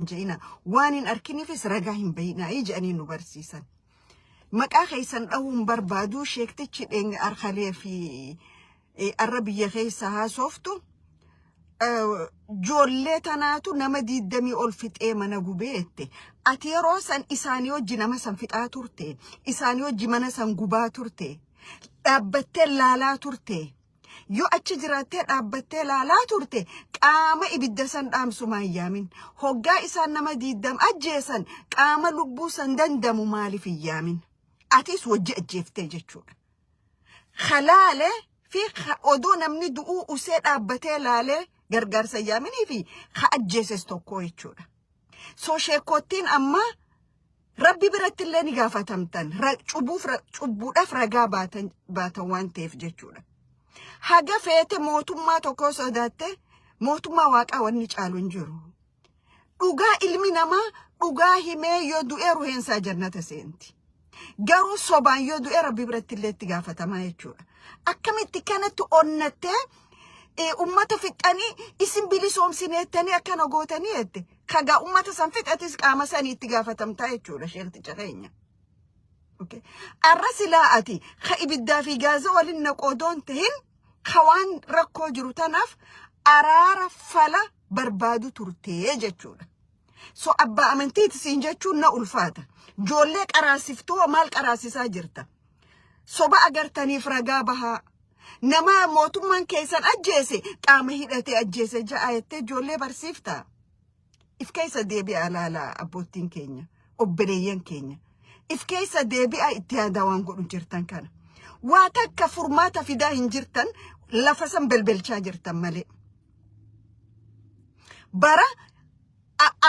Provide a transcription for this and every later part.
جينا وان أركني في سرقاهم بينا يجاني نبرسيسا مكا خيسان أو بربادو شيكتش إن أرخلي في الربية خيسها صوفتو جولة تناتو نما دي دمي أولفت منا قبيت أتيروسان إسانيو جنما سنفت آتورتي إسانيو جمنا سنقباتورتي أبتل لالا تورتي يو أتشجراتي أبتل لالا تورتي قاما إبدسان أمسو ما يامين هقا إسان نما دي دم أجيسان قاما لبوسان دندمو مالي في يامين أتيس وجه أجيفتي جتشور خلالي في أدو نمني دقو أسيد أبتل لالي غرغر سياميني في خأجيسس توكو يتشورا سو شيكوتين أما ربي برات اللي نغافة تمتن چبو رفرقا باتوان تيف جتشورا حاجة فيتي موتما توكو صداتي موتما واقع ونيج آلون جرو دوغا علمي نما دوغا همي يودو إيرو هنسا جنة سينتي غارو صوبان يودو إيرو ربي برات اللي تغافة تما يتشورا أكامي كانت أونتي ummata fixani isin bilisoom sineettanii akkana gootanii ette kaga ummata san fixatis qaama sanii itti gaafatamtaa jechuudha sheelti careenya okay arrasilaa ati ka ibiddaa fi gaaza waliin naqoodoon tahin kawaan rakkoo jiru tanaaf araara fala barbaadu turtee jechuudha so abbaa amantiiti siin jechuun na ulfaata joollee qaraasiftuu maal qaraasisaa jirta soba agartaniif ragaa bahaa نما موتومان كيسان أجيسي قام هيدتي أجيسي جاءت جولي برسيفتا إف كيسا ديبي على أبوتين كينيا أبريان كينيا إف كيسا ديبي اتهادا وانقلون جرتان كان واتاك فرماتا في داهن جرتان لفسن بلبلشا جرتان ملي برا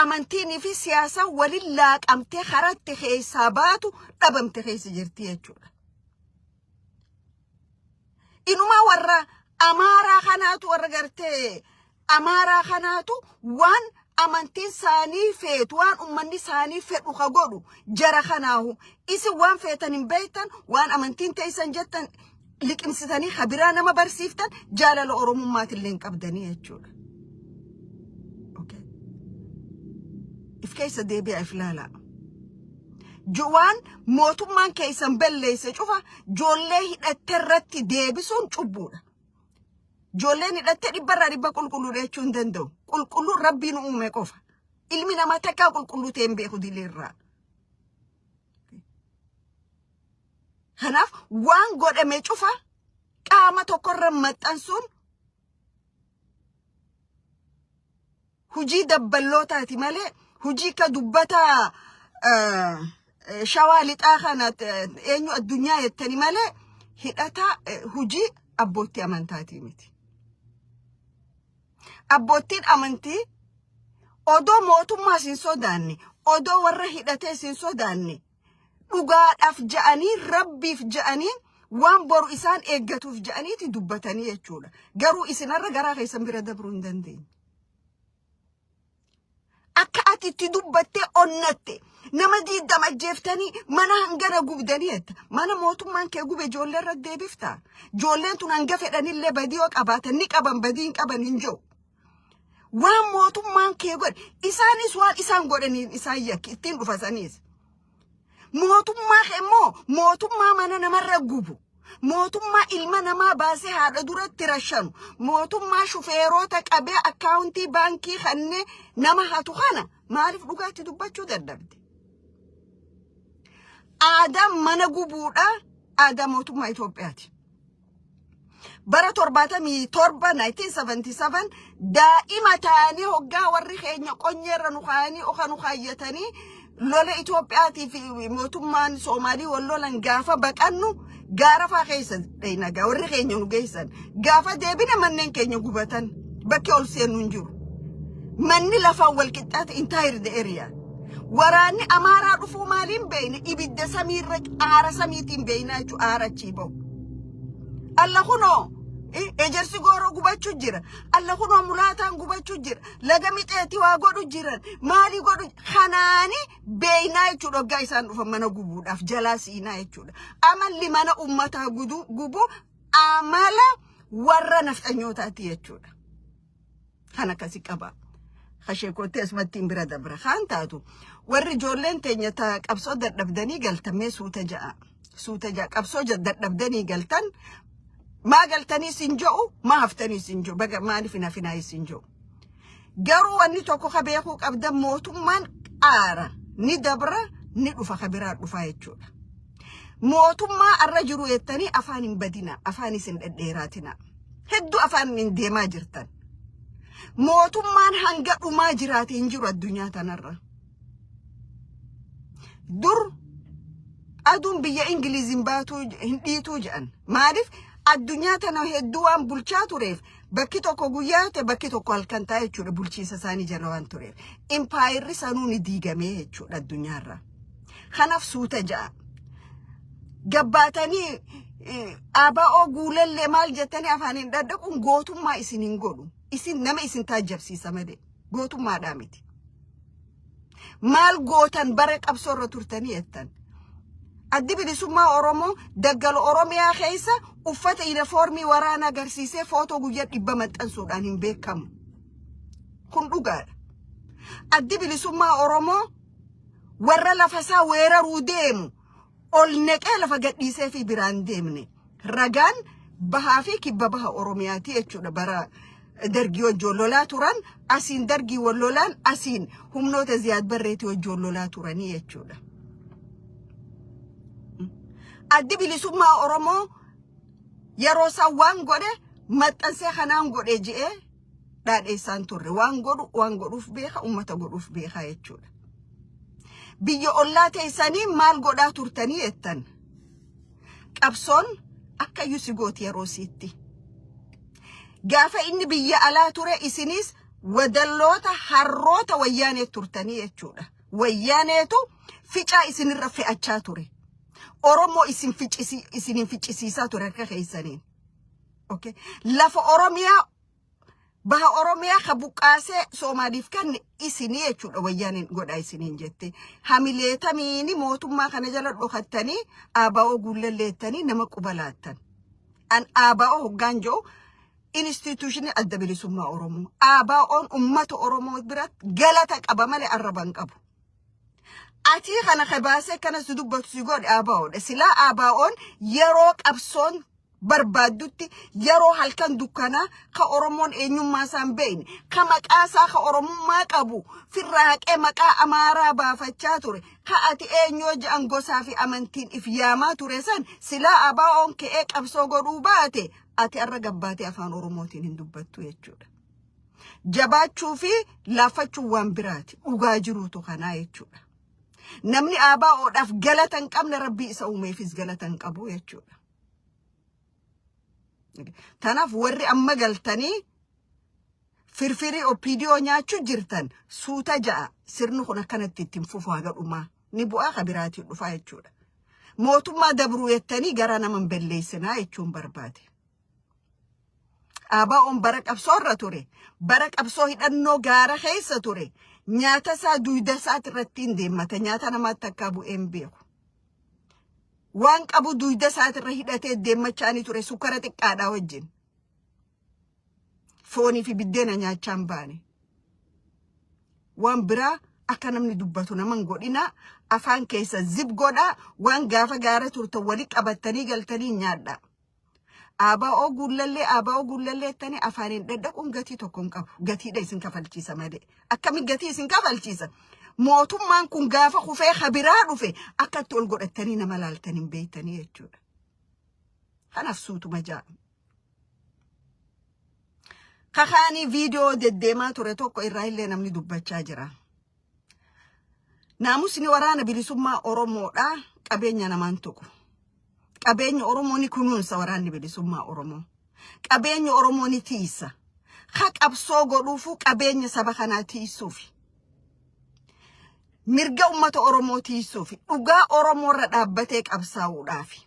أمانتيني في سياسة وللاك أمتي خرات خيساباتو أبمتي خيس جرتي يجولا إنما ورا أمارا خناتو ورغرتي أمارا خناتو وان أمانتين ساني فيت وان أماني ساني فيت وخاقولو جرى خناهو إسي وان فيتن بيتن وان أمانتين تيسان جتن لك إنسيتاني خبرانا ما برسيفتن جالا لأورمومات اللينك أبداني يجولا أوكي إفكيسا ديبي إفلالا جوان موتومان كيسان بلليسة شوفا جوليه الترتي ديبسون شبونا جوليه الترتي برا ربا كل ريتشون دندو كل ربي نؤمي كوفا إلمنا ما تكا كل تنبيه دي للرا هناف وان قد أمي شوفا كاما تقرم متانسون هجي دبلوتا تمالي هجي كدبتا شوالت آخانات إنو الدنيا يتني مالي هيئتا هجي أبوتي أمانتاتي ميتي أبوتين أمانتي أدو موتو ما سنسو داني أدو ورا هيئتا سنسو داني وقال أفجأني ربي فجأني وان برو إسان إيقاتو فجأني تدبتاني يجولا قارو إسان الرقارا غيسان برادة برون دين أكاتي تدبتي أونتي نما دي دم أجيفتني مانا هنجرا قبدانيت مانا موتو مانكي قبي جولي ردي بفتا جولين تنانقفراني اللي بديوك أباتنك أبان بدينك أبان ننجو وان موتو مانكي قول إساني سوال إسان قولني إسان يكي إتين بفاسانيس موتو ما خمو موتو ما مانا نمر قبو موتو ما إلما نما باسي هذا دورة ترشانو موتو ما شوفيروتك أبي أكاونتي بانكي خاني نما هاتو خانا ما عارف لغاتي دباتشو دردردي آدم من قبودا آدم موتو ما يتوبياتي برا ترباتا مي تربا 1977 دائما تاني هقا ورخيني قنير نخاني أخا نخايتاني لولا إتوبياتي في موتو مان سومالي ولولا نقافا بكأنو غارفا خيسا دينا ورخيني نقيسا غافا ديبنا منن كيني قبتان بكي أولسين ننجو مني لفا والكتات انتاير دي اريا وراني أمارا رفو مالين بين إبدا سميرك آرا سميتين بيناتو آرا تشيبو الله خنو إجرسي غورو قباتشو جيرا الله خنو ملاتان قباتشو جيرا لغمت اعتوا غورو جيرا مالي غورو خناني بيناتو رقايسان رفو منا قبود أف جلاسي نايتو أمال لمنا أمتا قبو أمالا ورا نفتنيو تاتي يتشو خانا كاسي كبا khasheekotti asmattiin bira dabra khaan taatu warri ijoolleen teenya ta qabsoo dadhabdanii galtamee suuta ja'a qabsoo dadhabdanii galtan maa galtanii sin jo'u maa haftanii sin jo'u baga maaliif hinafinaa sin jo'u garuu wanni tokko kabeekuu qabdan mootummaan qaara ni dabra ni dhufa kabiraa dhufa jechuudha mootummaa arra jiru jettanii afaan hin badina afaan isin dhedheeraatina hedduu afaan hin deemaa jirtan mootummaan hanga dhumaa jiraate hin jiru addunyaa tanarra dur aduun biyya ingiliziin baatuu hin dhiituu jedhan maaliif addunyaa tana hedduu waan bulchaa tureef bakki tokko guyyaa ta'e bakki tokko halkan ta'e jechuudha bulchiisa isaanii jala waan tureef impaayirri sanuu ni diigamee jechuudha addunyaarra kanaaf suuta ja'a gabbaatanii ABO guulallee maal jettanii afaaniin daddaquun gootummaa isin hin godhu isin nama isin taajjabsiisa malee gootummaadhaa miti maal gootan bara qabsoorra turtanii jettan addi bilisummaa Oromoo daggal Oromiyaa keessa uffata uniformii waraana agarsiisee footoo guyyaa 100 maxxansuudhaan hin beekamu kun dhugaadha addi bilisummaa Oromoo warra lafasaa weeraruu deemu ol neqee lafa gadhiisee fi biraan deemne ragaan bahaa fi kibba baha Oromiyaati jechuudha bara dargii wajjoon lolaa turan asiin dargii wallolaan asiin humnoota Ziyaad Barreetii wajjoon lolaa turanii jechuudha addi bilisummaa Oromoo yeroo isaan waan godhe maxxansee kanaan godhe je'ee dhaadheessaan turre waan godhuuf beeka ummata godhuuf beeka jechuudha biyya ollaa teessanii maal godhaa turtanii jettan qabsoon akka yusigooti yeroo siitti gaafa inni biyya alaa ture isinis wadalloota harroota wayyaanee turtanii jechuudha wayyaaneetu ficaa isinirra fe'achaa ture Oromoo isinin ficcisiisaa ture akka keessaniin okay lafa Oromiyaa baha Oromiyaa kabuqqaasee Soomaaliif kan isinii jechuudha wayyaaniin godhaa isiniin jette hamileetamiini mootummaa kana jala dhokattanii ABO guullalleettanii nama qubalaattan an ABO hoggaan jiru institution adda bilisummaa Oromoo ABO'n ummata Oromoo biratti galata qaba malee arraban qabu ati kana khabaase kana sudubbatu sigod ABO'dha sila ABO'n yeroo qabsoon barbaadutti yeroo halkan dukkana ka Oromoon eenyummaa isaan beeyne ka maqaasaa ka Oromummaa qabu firraaqee maqaa Amaaraa baafachaa ture ka ati eenyoo jedhan gosaa fi amantiin if yaamaa ture san sila ABO'n ka'ee qabsoo godhuu baate ati arra gabbaatee afaan Oromootiin hin dubbattu jechuudha jabaachuu fi laafachuu waan biraati dhugaa jiruutu kanaa jechuudha namni ABO'dhaaf galata hin qabne rabbii isa uumeefis galata hin qabu jechuudha tanaaf warri amma galtanii firfirii opiidiyoo nyaachuu jirtan suuta ja'a sirni kun akkanatti ittiin fufuu haga dhumaa ni bu'aa kabiraatiin dhufaa jechuudha mootummaa dabruu jettanii gara naman belleessinaa jechuun barbaade ABO'n bara qabsoorra ture bara qabsoo hidhannoo gaara keessa ture nyaata isaa duyda isaati irratti hin deemmata nyaata namaatti akka bu'een beeku waan qabu duyda isaati irra hidhatee deemmachaanii ture sukkara xiqqaadhaa wajjin foonii fi biddeena nyaachaan baane waan biraa akka namni dubbatu naman godhina afaan keessa zib godha waan gaafa gaara turtan wali qabattanii galtanii nyaadha ABO guullallee tani afaaniin daddaquun gatii tokko hin qabu gatiidha isin kafalchiisa malee akkamiin gatii isin kafalchiisa mootummaan kun gaafa kufee khabiraa dhufe akkatti ol godhattanii nama laaltaniin beeytanii jechuudha kanaaf suutuma ja'a kakaanii viidiyoo deddeemaa ture tokko irraa illee namni dubbachaa jira naamusni waraana bilisummaa Oromoodha qabeenya namaan tuqu qabeenya Oromoo ni kunuunsa waraanni bilisummaa Oromoo qabeenya Oromoo ni tiisa ka qabsoo godhuufu qabeenya saba kanaa tiisuufi mirga ummata Oromoo tiisuufi dhugaa Oromoo irra dhaabbatee qabsaa'uudhaafi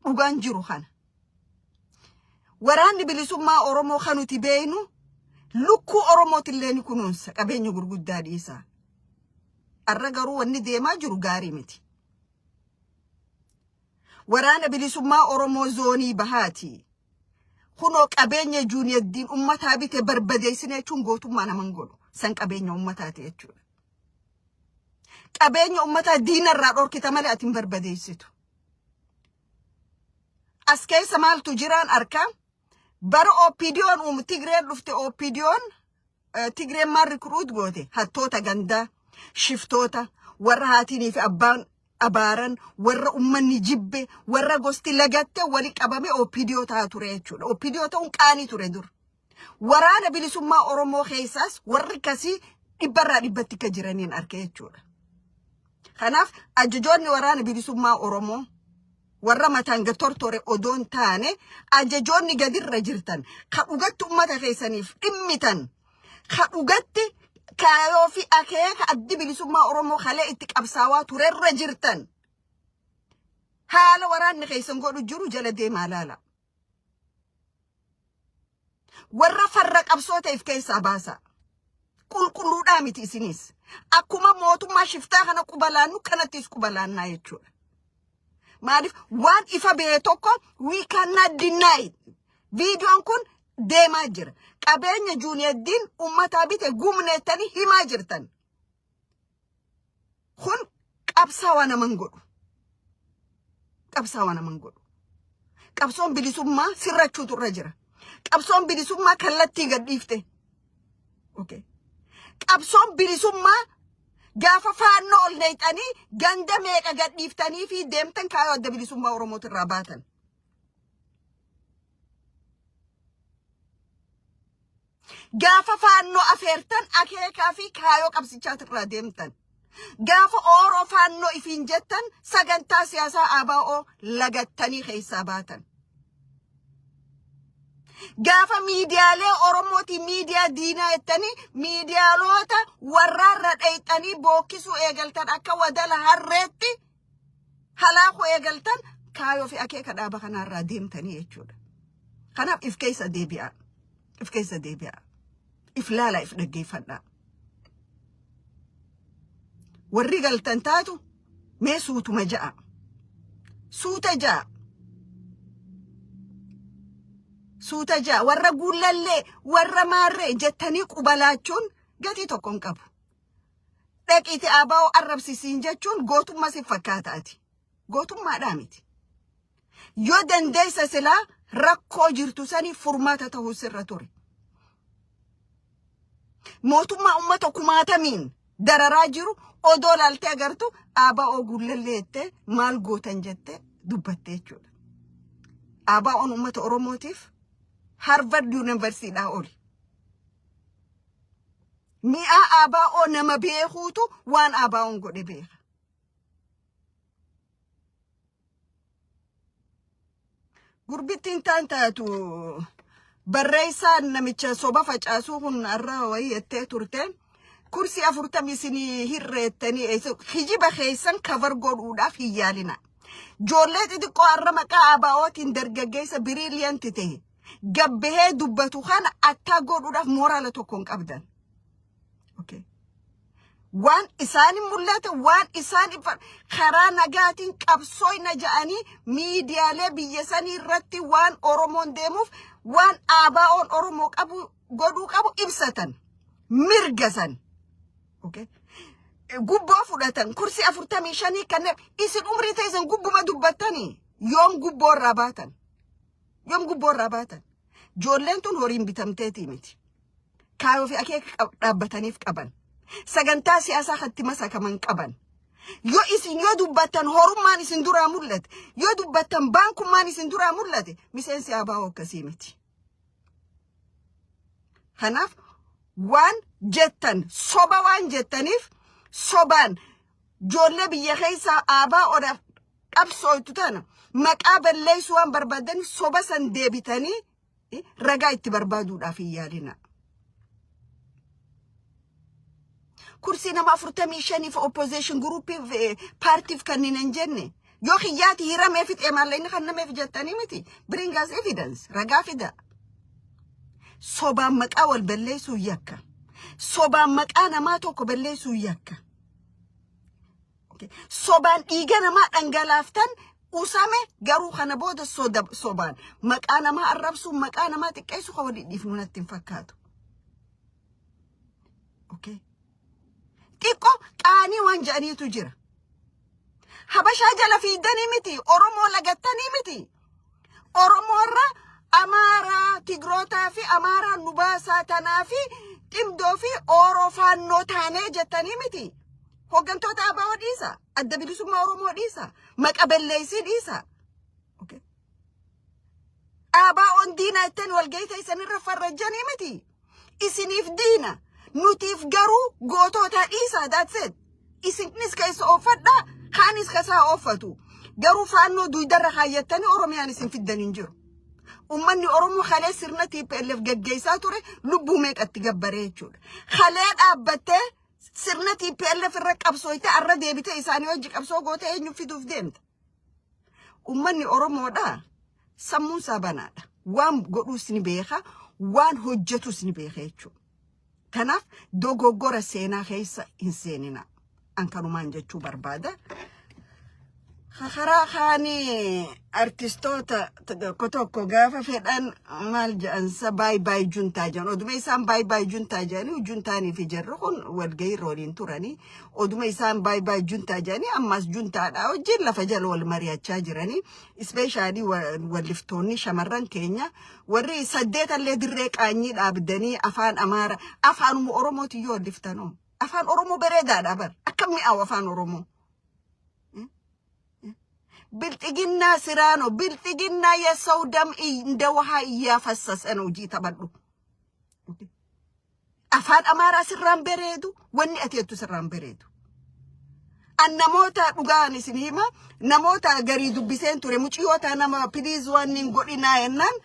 dhugaan jiru kana waraanni bilisummaa Oromoo kanuti beeynu lukkuu Oromootillee ni kunuunsa qabeenya gurguddaa dhiisaa arra garuu wanni deemaa jiru gaarii miti waraana bilisummaa Oromoo zoonii bahaati kuno qabeenya juuniyaddiin ummataa bite barbadeessine jechuun gootummaa naman godhu san qabeenya ummataati jechuudha. Qabeenya ummataa diinarraa dhorkita malee atin barbadeessitu. As keessa maaltu jiraan arkaa bara OPDO'n Tigreen dhufte OPDO'n Tigreen maal rikruut goote hattoota gandaa shiftoota warra haatiinii fi abbaan abaaran warra ummanni jibbe warra gosti lagatte wali qabame OPDO taa ture jechuudha. OPDO ta'uun qaanii ture dur. Waraana bilisummaa Oromoo keessaas warri kasii dhibbarraa dhibbatti ka jiraniin arke jechuudha. Kanaaf ajajoonni waraana bilisummaa Oromoo warra mataan tortore odoon taane ajajoonni gadirra jirtan ka dhugatti ummata keessaniif dhimmitan ka dhugatti kaayoo fi akeeka addi bilisummaa Oromoo kalee itti qabsaawaa turerra jirtan haala waraanni keessan godhu jiru jala deemaa laala. Warra farra qabsoo ta'eef keessaa baasa. Qulqulluudhaa miti isinis. Akkuma mootummaa shiftaa kana qubalaannu kanattis qubalaannaa jechuudha. Maaliif waan ifa bee tokko we cannot deny. Viidiyoon kun deemaa jira. Qabeenya juuniyaddiin ummataa bite gumneettanii himaa jirtan. Kun qabsaawaa naman godhu. Qabsaawaa naman godhu. Qabsoon bilisummaa sirrachuutu irra jira. Qabsoon bilisummaa kallattii gadhiifte. Okay. Qabsoon bilisummaa gaafa faannoo ol neexanii ganda meeqa gadhiiftanii fi deemtan kaayoo adda bilisummaa Oromooti irraa baatan. Gaafa faannoo afeertan akeekaa fi kaayoo qabsichaati irraa deemtan. Gaafa Oromoo faannoo ifiin jettan sagantaa siyaasaa ABO lagattanii keessaa baatan. Gaafa miidiyaalee Oromooti miidiyaa diinaa jettanii miidiyaalota warraarra dheeyxanii bookkisuu eegaltan akka wadala harreetti halaakuu eegaltan kaayoo fi akeeka dhaaba kanarraa deemtanii jechuudha. Kanaaf if keessa deebi'aa. If keessa deebi'aa. If laala if dhaggeeffadhaa. Warri galtan taatu mee suutuma ja'a. Suuta ja'a. Suuta ja'a warra guulallee warra maarree jettanii qubalaachuun gatii tokkoon qabu. Dhaqiiti ABO arrabsisiin jechuun gootummaa si fakkaataati. Gootummaadhaa miti. Yoo dandeessa silaa rakkoo jirtu sanii furmaata ta'uu sirra ture. Mootummaa uummata kumaatamiin dararaa jiru odoo laaltee agartu ABO guulallee jettee maal gootan jettee dubbattee jechuudha. ABO'n uummata Oromootiif Harvard University dha oli. Mi'a ABO nama beekuutu waan ABO'n godhe beeka. Gurbittiin taan taatu barreessaan namicha soba facaasuu kun arraa wayii jettee turte kursi 40 isinii hirreettanii hijiba keessan kavar godhuudhaaf hin yaalina. Joollee xixiqqoo arra maqaa ABO'tiin dargaggeessa biriiliyanti ta'e. Gabbehee dubbatu kana attaa godhuudhaaf moraala tokkoon qabdan. Okay. Waan isaan mul'ate waan isaan karaa nagaatiin qabsooyna ja'anii miidiyaalee biyya sanii irratti waan Oromoon deemuuf waan ABO'n Oromoo qabu godhuu qabu ibsatan mirgasan. Okay. Gubboo fudhatan kursi 45 kanneen isin umrii teessan gubbuma dubbattanii yoom gubboo irraa baatan. Yoom gubboo irraa baatan. Joolleen tun horiin bitamteetii miti. Kaayoo fi akeeka dhaabbataniif qaban. Sagantaa siyaasaa hatti masakaman qaban. Yoo dubbattan horummaan isin duraa mul'ate. Yoo dubbattan baankummaan isin duraa mul'ate. Miseensi ABO akkasii miti. Kanaaf waan jettan soba waan jettaniif sobaan joollee biyya keessaa ABO'dhaaf qabsooytu tana. Maqaa balleessuu waan barbaadan soba san deebitanii ragaa itti barbaaduudhaaf hin yaalina. Kursi nama 45 opposition groupii partiif kanneen hin jenne. Yoo xiyyaati hiramee fixee maalleen kan nameef jettanii miti. Bring us evidence. Ragaa fida. Sobaan maqaa wal balleessuu yakka. Sobaan maqaa namaa tokko balleessuu yakka. Sobaan dhiiga namaa dhangalaaftan usame garuu kana booda sobaan maqaa namaa arrabsu maqaa namaa xiqqeessu ka wali dhiifnu natti hin fakkaatu. Okay. Xiqqoo qaanii waan jedhaniitu jira. Habashaa jala fiidanii miti, Oromoo lagattanii miti. Oromoo irra Amaaraa Tigrootaa fi Amaaraa Nubaasaa tanaa fi Ximdoo fi Orofaannoo taanee jettanii miti. Hoggantoota ABO dhiisa, adda bilisummaa Oromoo dhiisa, maqabelleessii dhiisa. Okay. ABO'n diina ittiin walgahii isinirra farrajjanii miti. Isiniif diina, nutiif garuu gootota dhiisa, that's it. Isinis keessa oofadha, kaanis kasaa oofatu. Garuu faannoo duydarra kaayyattanii Oromiyaan isin fiddan hin jiru. Ummanni Oromoo kalee sirna TPLF gaggeessaa ture lubbuu meeqatti gabbaree jechuudha. Kalee dhaabbattee sirna TPLF irra qabsooyte arra deebite isaanii hojii qabsoo goote eenyu fiduuf deemta. Ummanni Oromoodha sammuun isaa banaadha. Waan godhuus ni beeka, waan hojjetus ni beeka jechuudha. Kanaaf dogoggora seenaa keessa hin seenina. An kanumaan jechuu barbaada. Karaa kaanii artistoota tokko gaafa fedhan maal jedhansa baay juntaa jedhan. Oduma isaan baay juntaa jedhanii juntaanii fi jarri kun walgahii rooliin turanii. Oduma isaan baay juntaa jedhanii ammas juntaadhaa wajjin lafa jala wal mari'achaa jiranii. Ispeeshaalii walliftoonni shamarran keenya warri 8 dirree qaanyii dhaabdanii afaan Amaara afaanuma Oromooti yoo walliftanoo. Afaan Oromoo bareedaadha bar. Akkam mi'aawu afaan Oromoo. Biltigina sirano, biltigina የሰው ደም እንደ ውሃ እያፈሰሰ ነው እንጂ ተበሉ አፋን አማራ ስራን በሬዱ ወኒ አትየቱ ስራን በሬዱ አነሞታ ዱጋን ሲኒማ ነሞታ ገሪ ዱቢሴን ቱሬ ሙጪዮታ ነማ ፕሊዝ ዋኒን ጎዲና የናን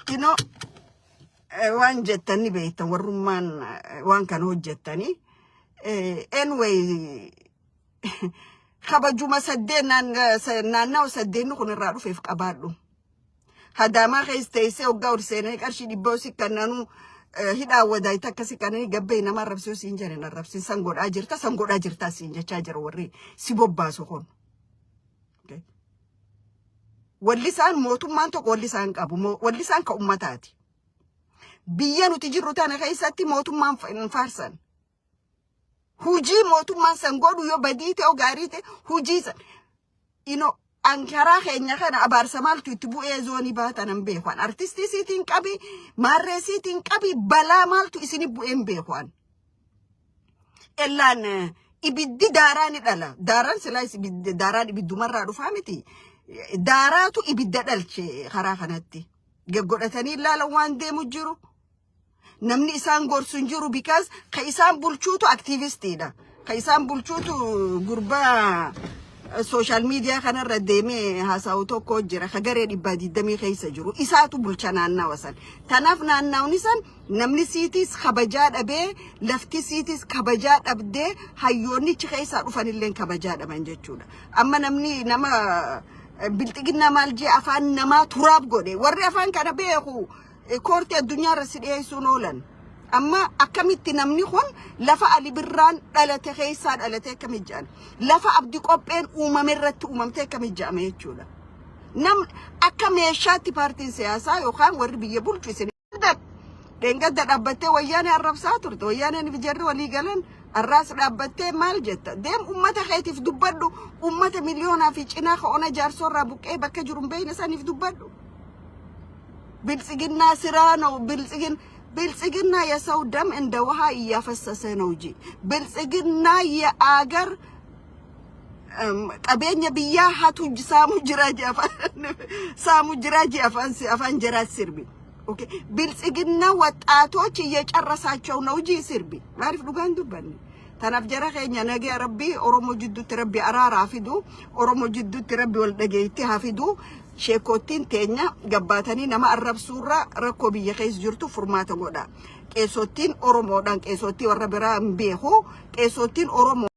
ዲኖ ዋን ጀተኒ ቤተ ወሩማን ዋን ከን ሆጀተኒ ኤንዌይ خبجوا مسدين نانا وسدين نكون الرادو في قبادو هذا ما خيستيسي وقاور سيني كارشي دي بوسي كانانو هدا وداي تكسي كانني قبينا ما ربسو سينجرين الربسين سنقود أجرتا سينجا تشاجر وري سيبوب باسو خون واللسان موتو مانتوك واللسان كابو واللسان كأمتاتي بيانو تجرو تانا خيساتي موتو مان فارسان Huji motu mansangodu yo badite o garite huji san. Ankara kenya kana abar samal tuitubu ezoni bata nambe kwan. Artisti sitin kabi, marre sitin kabi, bala mal tu isini bu embe kwan. Elan ibiddi darani dala. Daran sila ibiddi daran ibiddu marra rufamiti. Daratu ibidda dalche khara khanatti. Geggodatani lala wande mujiru. Namni isaan gorsun jiru because ka isaan bulchuutu activistiidha. Ka isaan bulchuutu gurbaa social media kanarra deemee haasa'u tokko jira. Ka garee 120 keessa jiru. Isaatu bulcha naannawa san. Tanaaf naannawni san namni siitis kabajaa dhabee lafti siitis kabajaa dhabdee hayyoonnichi keessaa dhufanillee kabajaa dhaban jechuudha. Amma namni nama biltigina maal jee afaan namaa turaab godhe. Warri afaan kana beeku كورتي الدنيا رسيدي سونولن أما أكملتي نمني خون لفا علي بران على تخيسان على تكمجان لفا أبدي قبين وممرت وممتى كمجان ما يجولا نم أكملشاتي بارتين سياسة يخان وربي يبول في سنة دنقد أبتة ويانا الرب ساتر ويانا نفجر ولي قالن الراس أبتة مال جتا دم أمته خيتي في دبادو أمته مليون في جناخ أنا جارسون رابوك إيه بكا جرم بين ساني في دبادو ብልጽግና ስራ ነው ብልጽግና የሰው ደም እንደ ውሃ እያፈሰሰ ነው እንጂ ብልጽግና የአገር ቀበኛ ብያ ሀቱጅ ሳሙ ጅራጅ አፋን ጀራት ስርቢ ኦኬ ብልጽግና ወጣቶች እየጨረሳቸው ነው እንጂ ስርቢ ማሪፍ ዱጋን ዱባን ተናፍ ጀራ ከኛ ነገ ረቢ ኦሮሞ ጅዱት ረቢ አራራ አፊዱ ኦሮሞ ጅዱት ረቢ ወልደገይቲ ሀፊዱ sheekoottiin teenya gabbaatanii nama arrabsuurra rakkoo biyya keessa jirtu furmaata godha. Qeessottiin Oromoodhaan qeessottii warra biraa hin beeku. Qeessottiin Oromoo